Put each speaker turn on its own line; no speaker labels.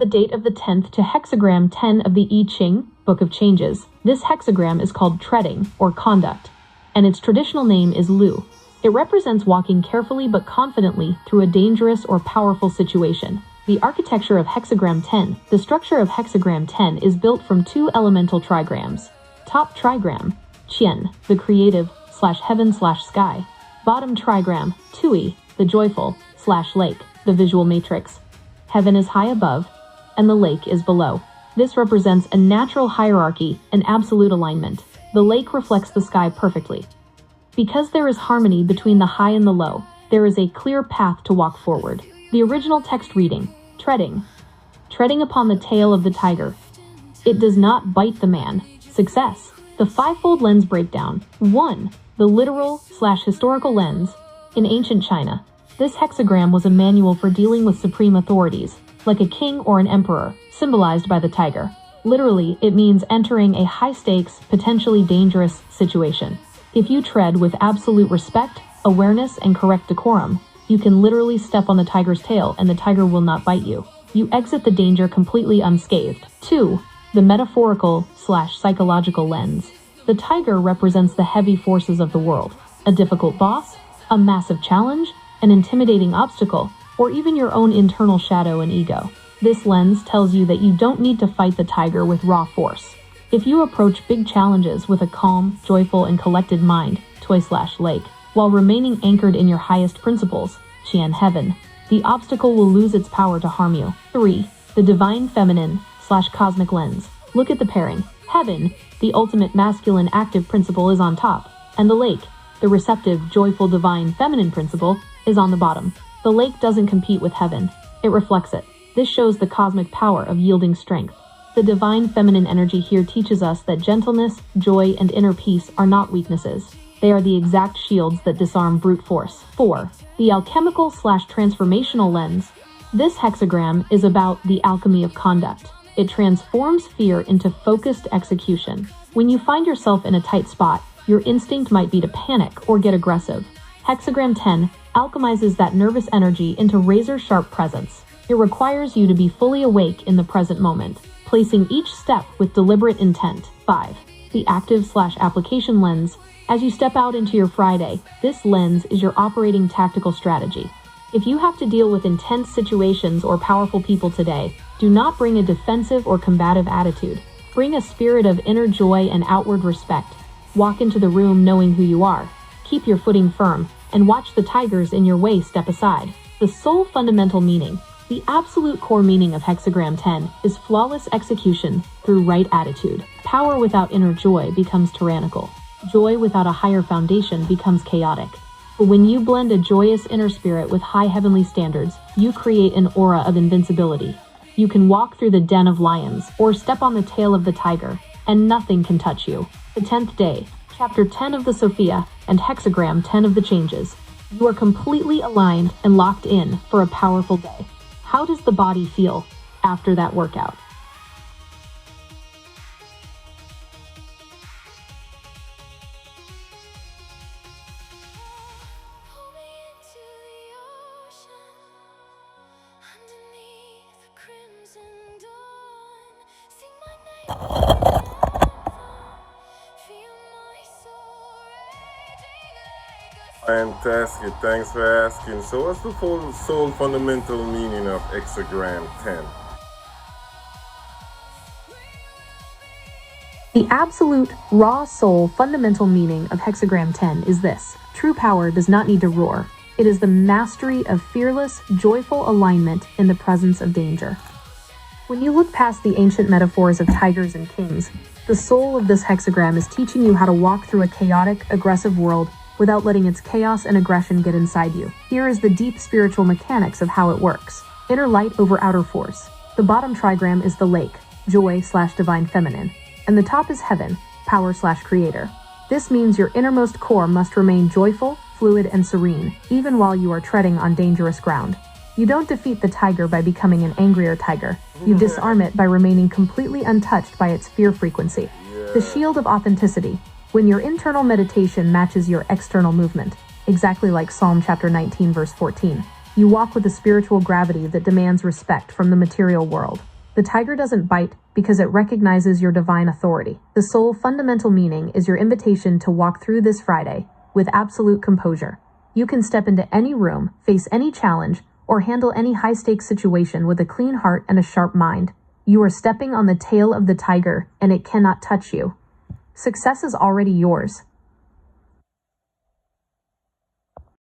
The date of the 10th to hexagram 10 of the I Ching, Book of Changes. This hexagram is called treading, or conduct, and its traditional name is Lu. It represents walking carefully but confidently through a dangerous or powerful situation. The architecture of hexagram 10. The structure of hexagram 10 is built from two elemental trigrams. Top trigram, Qian, the creative / heaven / sky. Bottom trigram, Tui, the joyful / lake, the visual matrix. Heaven is high above, and the lake is below. This represents a natural hierarchy and absolute alignment. The lake reflects the sky perfectly. Because there is harmony between the high and the low, there is a clear path to walk forward. The original text reading, treading upon the tail of the tiger. It does not bite the man. Success. The fivefold lens breakdown. 1. The literal / historical lens. In ancient China, this hexagram was a manual for dealing with supreme authorities, like a king or an emperor, symbolized by the tiger. Literally, it means entering a high-stakes, potentially dangerous situation. If you tread with absolute respect, awareness, and correct decorum, you can literally step on the tiger's tail and the tiger will not bite you. You exit the danger completely unscathed. 2. The metaphorical / psychological lens. The tiger represents the heavy forces of the world. A difficult boss, a massive challenge, an intimidating obstacle, or even your own internal shadow and ego. This lens tells you that you don't need to fight the tiger with raw force. If you approach big challenges with a calm, joyful, and collected mind, Toy / lake, while remaining anchored in your highest principles, Qian heaven, the obstacle will lose its power to harm you. 3. The divine feminine / cosmic lens. Look at the pairing. Heaven, the ultimate masculine active principle, is on top, and the lake, the receptive, joyful, divine feminine principle, is on the bottom. The lake doesn't compete with heaven. It reflects it. This shows the cosmic power of yielding strength. The divine feminine energy here teaches us that gentleness, joy, and inner peace are not weaknesses. They are the exact shields that disarm brute force. 4. The alchemical / transformational lens. This hexagram is about the alchemy of conduct. It transforms fear into focused execution. When you find yourself in a tight spot, your instinct might be to panic or get aggressive. Hexagram 10 alchemizes that nervous energy into razor-sharp presence. It requires you to be fully awake in the present moment, placing each step with deliberate intent. 5. The active / application lens. As you step out into your Friday, this lens is your operating tactical strategy. If you have to deal with intense situations or powerful people today, do not bring a defensive or combative attitude. Bring a spirit of inner joy and outward respect. Walk into the room knowing who you are. Keep your footing firm, and watch the tigers in your way step aside. The sole fundamental meaning. The absolute core meaning of hexagram 10 is flawless execution through right attitude. Power without inner joy becomes tyrannical. Joy without a higher foundation becomes chaotic. But when you blend a joyous inner spirit with high heavenly standards, you create an aura of invincibility. You can walk through the den of lions or step on the tail of the tiger, and nothing can touch you. The 10th day, chapter 10 of the Sophia, and hexagram 10 of the changes. You are completely aligned and locked in for a powerful day. How does the body feel after that workout?
Fantastic, thanks for asking. So what's the full soul fundamental meaning of hexagram 10?
The absolute, raw soul fundamental meaning of hexagram 10 is this. True power does not need to roar. It is the mastery of fearless, joyful alignment in the presence of danger. When you look past the ancient metaphors of tigers and kings, the soul of this hexagram is teaching you how to walk through a chaotic, aggressive world without letting its chaos and aggression get inside you. Here is the deep spiritual mechanics of how it works. Inner light over outer force. The bottom trigram is the lake, joy / divine feminine, and the top is heaven, power / creator. This means your innermost core must remain joyful, fluid, and serene, even while you are treading on dangerous ground. You don't defeat the tiger by becoming an angrier tiger. You disarm it by remaining completely untouched by its fear frequency. The shield of authenticity. When your internal meditation matches your external movement, exactly like Psalm chapter 19 verse 14, you walk with a spiritual gravity that demands respect from the material world. The tiger doesn't bite because it recognizes your divine authority. The soul fundamental meaning is your invitation to walk through this Friday with absolute composure. You can step into any room, face any challenge, or handle any high-stakes situation with a clean heart and a sharp mind. You are stepping on the tail of the tiger, and it cannot touch you. Success is already yours.